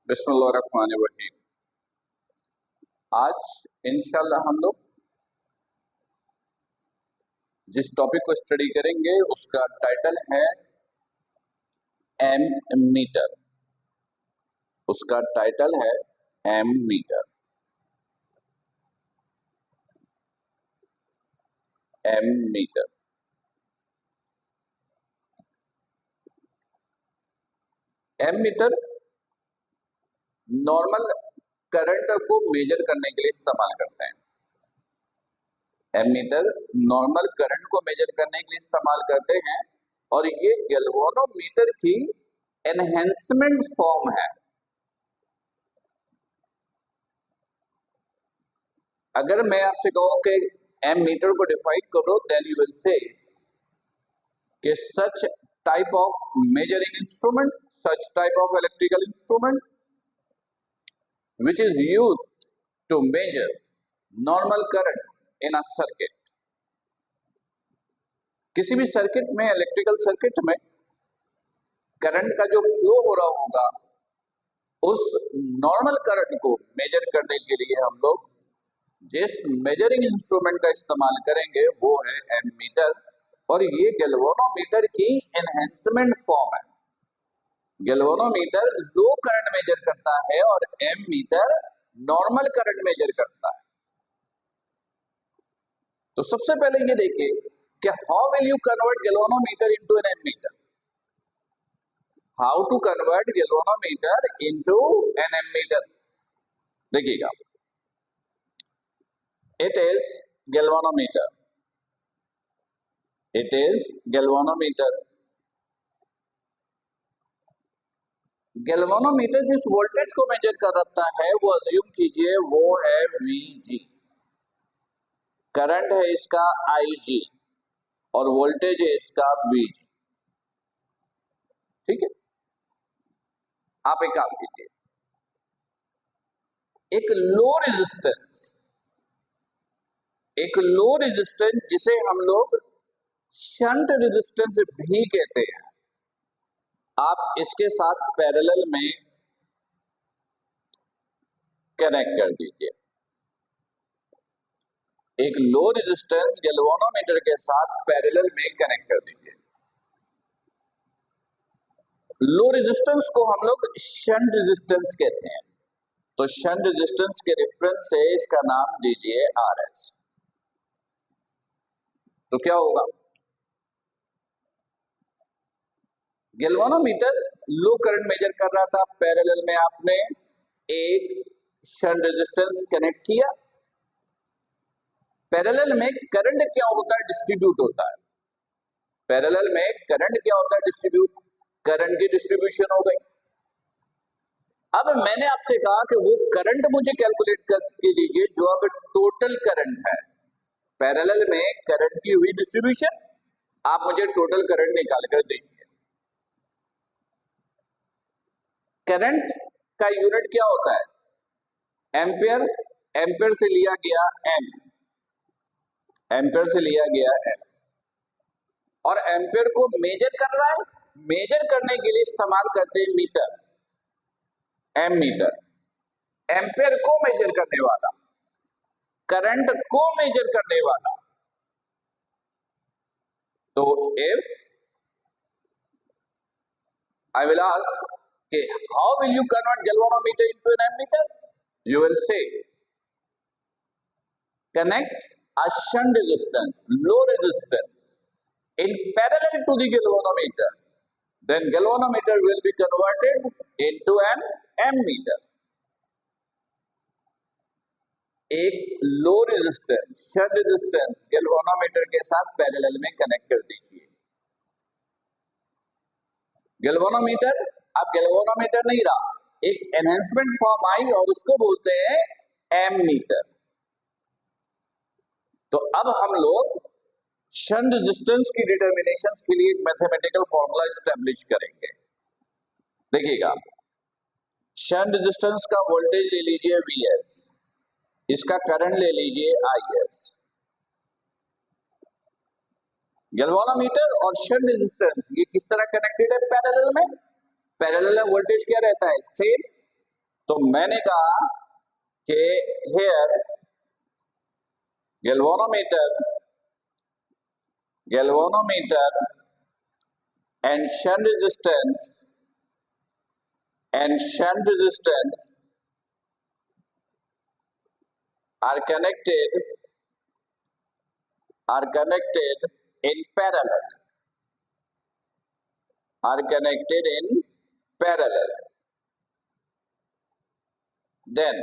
बिस्मिल्लाहिर्रहमानिर्रहीम। आज इंशाल्लाह हम लोग जिस टॉपिक को स्टडी करेंगे उसका टाइटल है एम मीटर। उसका टाइटल है ammeter. Ammeter ammeter normal current को मेजर करने के लिए इस्तेमाल करते हैं। एम मीटर नॉर्मल करंट को मेजर करने के लिए इस्तेमाल करते हैं और ये गैल्वेनोमीटर की एनहेंसमेंट फॉर्म है। अगर मैं आपसे कहूं कि एम मीटर को डिफाइन करो, देन यू विल से कि such type of measuring instrument, such type of electrical instrument which is used to measure normal current in a circuit। किसी भी सर्किट में, इलेक्ट्रिकल सर्किट में करंट का जो flow हो रहा होगा उस नॉर्मल करंट को मेजर करने के लिए हम लोग जिस मेजरिंग इंस्ट्रूमेंट का इस्तेमाल करेंगे वो है एम मीटर। और ये गैल्वेनोमीटर की एनहेंसमेंट फॉर्म है। गैल्वेनोमीटर लो करंट मेजर करता है और ammeter normal current measure करता है। तो सबसे पहले ये देखिए कि how will you convert galvanometer into an ammeter. How to convert galvanometer into an ammeter. देखिएगा, it is galvanometer. It is galvanometer. Galvanometer जिस वोल्टेज को मेजर करता है वो अज्यूम कीजिए वो है Vg। करंट है इसका Ig और वोल्टेज है इसका Vg। ठीक है, आप एक काम कीजिए, एक लो रेजिस्टेंस जिसे हम लोग शंट रेजिस्टेंस भी कहते हैं, आप इसके साथ पैरेलल में कनेक्ट कर दीजिए। एक लो रेजिस्टेंस गैल्वेनोमीटर के साथ पैरेलल में कनेक्ट कर दीजिए। लो रेजिस्टेंस को हम लोग शंट रेजिस्टेंस कहते हैं, तो शंट रेजिस्टेंस के रेफरेंस से इसका नाम दीजिए RS। तो क्या होगा, गैल्वेनोमीटर लो करंट मेजर कर रहा था, पैरेलल में आपने एक शंट रेजिस्टेंस कनेक्ट किया। पैरेलल में करंट क्या होता है, डिस्ट्रीब्यूट होता है। पैरेलल में करंट क्या होता है, डिस्ट्रीब्यूट। करंट की डिस्ट्रीब्यूशन हो गई। अब मैंने आपसे कहा कि वो करंट मुझे कैलकुलेट करके दीजिए जो अब टोटल करंट है। पैरेलल में करंट की हुई डिस्ट्रीब्यूशन, आप मुझे टोटल करंट निकाल कर दीजिए। करंट का यूनिट क्या होता है, एम्पियर। एम्पियर से लिया गया एम, एम्पियर से लिया गया एम। और एम्पियर को मेजर कर रहा है, मेजर करने के लिए इस्तेमाल करते हैं मीटर, एम मीटर। एम्पियर को मेजर करने वाला, करंट को मेजर करने वाला। तो if I will ask how will you convert galvanometer into an ammeter? You will say connect a shunt resistance, low resistance in parallel to the galvanometer, then galvanometer will be converted into an ammeter। एक low resistance shunt resistance galvanometer के साथ parallel में connect कर दीजिए। Galvanometer अब galvanometer नहीं रहा, एक एनहेंसमेंट फॉर्म आई और उसको बोलते हैं एम मीटर। तो अब हम लोग शंट रेजिस्टेंस की डिटर्मिनेशन के लिए एक मैथमेटिकल फॉर्मूला एस्टेब्लिश करेंगे। देखिएगा, शंट रेजिस्टेंस का वोल्टेज ले लीजिए Vs, इसका करंट ले लीजिए Is। गैल्वेनोमीटर और शंट रेजिस्टेंस ये किस तरह कनेक्टेड है, पैरेलल में। पैरेलल में वोल्टेज क्या रहता है, सेम। तो मैंने कहा कि hair galvanometer and shunt resistance are connected in parallel. Then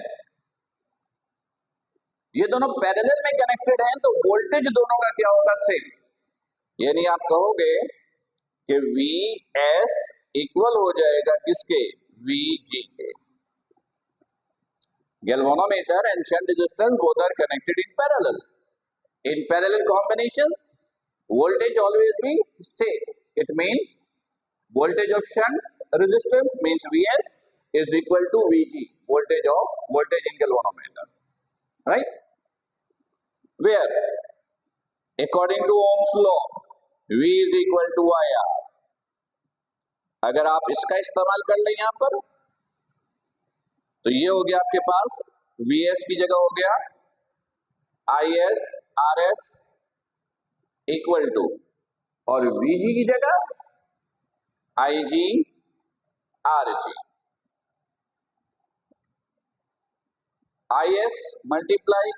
ये दोनों पैरेलल में कनेक्टेड हैं, तो वोल्टेज दोनों का क्या होगा? सेम। यानी आप कहोगे कि VS इक्वल हो जाएगा किसके? VG के। Galvanometer and shunt resistance both are connected in parallel. In parallel combinations, voltage always be same. It means voltage of shunt resistance means VS is equal to VG, voltage in galvanometer, right? Where according to Ohm's law, V is equal to IR. अगर आप इसका इस्तेमाल कर लें यहां पर, तो ये हो गया आपके पास VS की जगह हो गया IS RS इक्वल टू, और VG की जगह IG RG। IS मल्टीप्लाई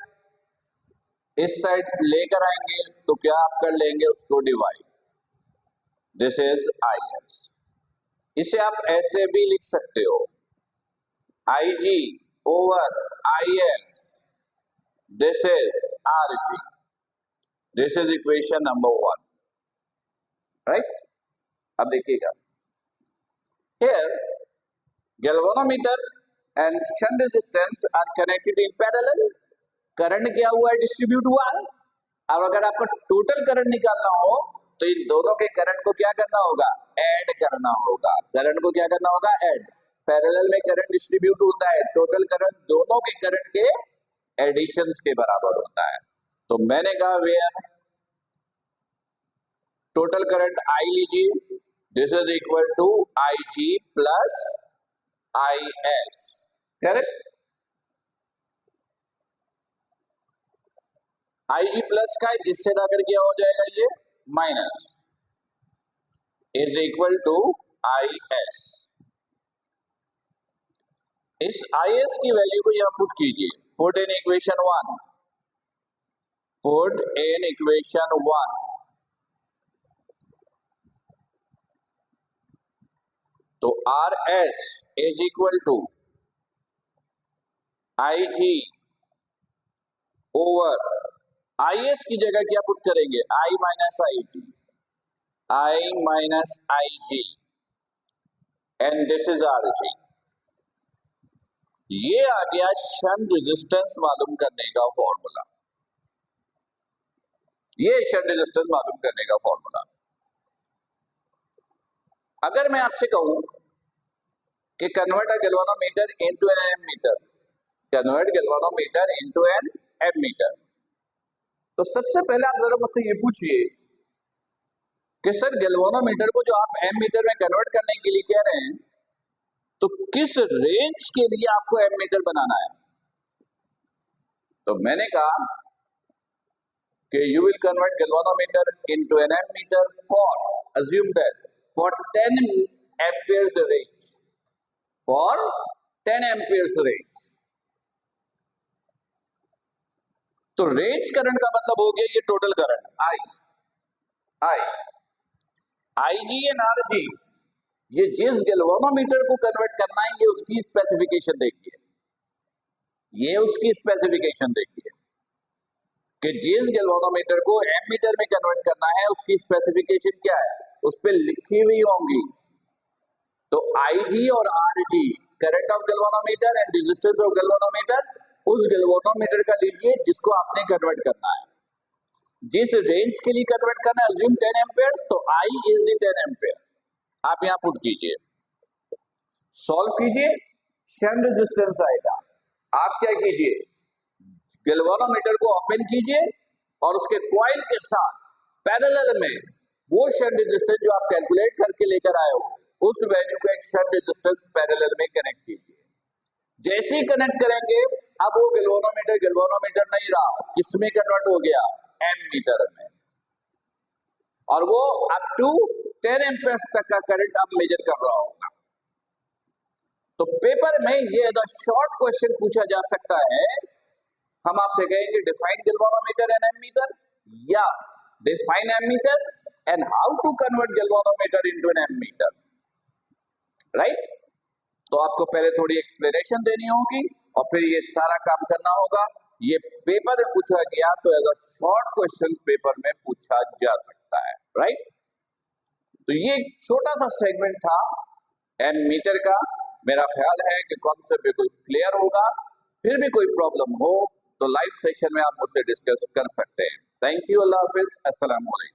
इस साइड लेकर आएंगे तो क्या आप कर लेंगे? उसको डिवाइड। This is IS। इसे आप ऐसे भी लिख सकते हो, IG over IS, this is RG। This is equation number 1, right? अब देखिएगा, here galvanometer and shunt resistance are connected in parallel. Current क्या हुआ है? डिस्ट्रीब्यूट हुआ है। अब अगर आपको टोटल करंट निकालना हो तो इन दोनों के करंट को क्या करना होगा? ऐड करना होगा। करंट को क्या करना होगा? ऐड। पैरेलल में करंट डिस्ट्रीब्यूट होता है, टोटल करंट दोनों के करंट के एडिशंस के बराबर होता है। तो मैंने कहा वेयर टोटल करंट I लीजिए, this is equal to IG plus IS, correct? IG plus का इससे जाकर क्या हो जाएगा? ये minus, is equal to IS। इस IS की वैल्यू को यहां पुट कीजिए, put in equation 1, put in equation 1। तो RS is equal to IG over IS की जगह क्या पुट करेंगे? I minus IG and this is RG। ये आ गया शंट रेजिस्टेंस मालूम करने का फॉर्मूला। ये शंट रेजिस्टेंस मालूम करने का फॉर्मूला। अगर मैं आपसे कहूं कि convert a galvanometer into an ammeter, convert galvanometer into an ammeter, तो सबसे पहले आप जरा मुझसे ये पूछिए कि सर गैल्वेनोमीटर को जो आप एमीटर में कन्वर्ट करने के लिए कह रहे हैं, तो किस रेंज के लिए आपको एमीटर बनाना है? तो मैंने कहा कि you will convert galvanometer into an ammeter for, assume that for 10 amperes range, for 10 amperes range। तो रेंज करंट का मतलब हो गया ये total current IG and RG। ये जिस गैल्वेनोमीटर को कन्वर्ट करना है ये उसकी स्पेसिफिकेशन देखिए, ये उसकी स्पेसिफिकेशन देखिए कि जिस गैल्वेनोमीटर को एमीटर में कन्वर्ट करना है उसकी स्पेसिफिकेशन क्या है, उस पर लिखी हुई होंगी। तो IG और RG current of galvanometer and resistance of galvanometer, उस गैल्वेनोमीटर का लीजिए जिसको आपने कन्वर्ट करना है, जिस रेंज के लिए कन्वर्ट करना है, अज्यूम 10 एम्पियर, तो I इज द 10 एम्पियर। आप यहां पुट कीजिए, सॉल्व कीजिए, शंट रेजिस्टेंस आएगा। आप क्या कीजिए, गैल्वेनोमीटर को ओपन कीजिए और उसके कॉइल के साथ पैरेलल में वो शंट रेजिस्टेंस जो आप कैलकुलेट करके लेकर आए हो, उस वैल्यू को एक शंट रेजिस्टेंस पैरेलल में कनेक्ट कीजिए। जैसे ही कनेक्ट करेंगे अब वो गैल्वेनोमीटर नहीं रहा, किसमें कन्वर्ट हो गया, एमीटर में, और वो अप टू 10 एम्पियर्स तक का करंट अब मेजर कर रहा होगा। तो पेपर में ये अगर शॉर्ट क्वेश्चन पूछा जा सकता है, हम आपसे कहेंगे डिफाइन गैल्वेनोमीटर एंड एमीटर, या define ammeter and how to convert galvanometer into an ammeter, right. तो आपको पहले थोड़ी एक्सप्लेनेशन देनी होगी और फिर ये सारा काम करना होगा। ये पेपर में पूछा गया तो अगर शॉर्ट क्वेश्चन पेपर में पूछा जा सकता है, राइट। तो ये छोटा सा सेगमेंट था एमीटर का। मेरा ख्याल है कि कॉन्सेप्ट बिल्कुल क्लियर होगा। फिर भी कोई प्रॉब्लम हो तो लाइव सेशन में आप मुझसे डिस्कस कर सकते हैं। थैंक यू, अल्लाह हाफिज, अस्सलाम वालेकुम।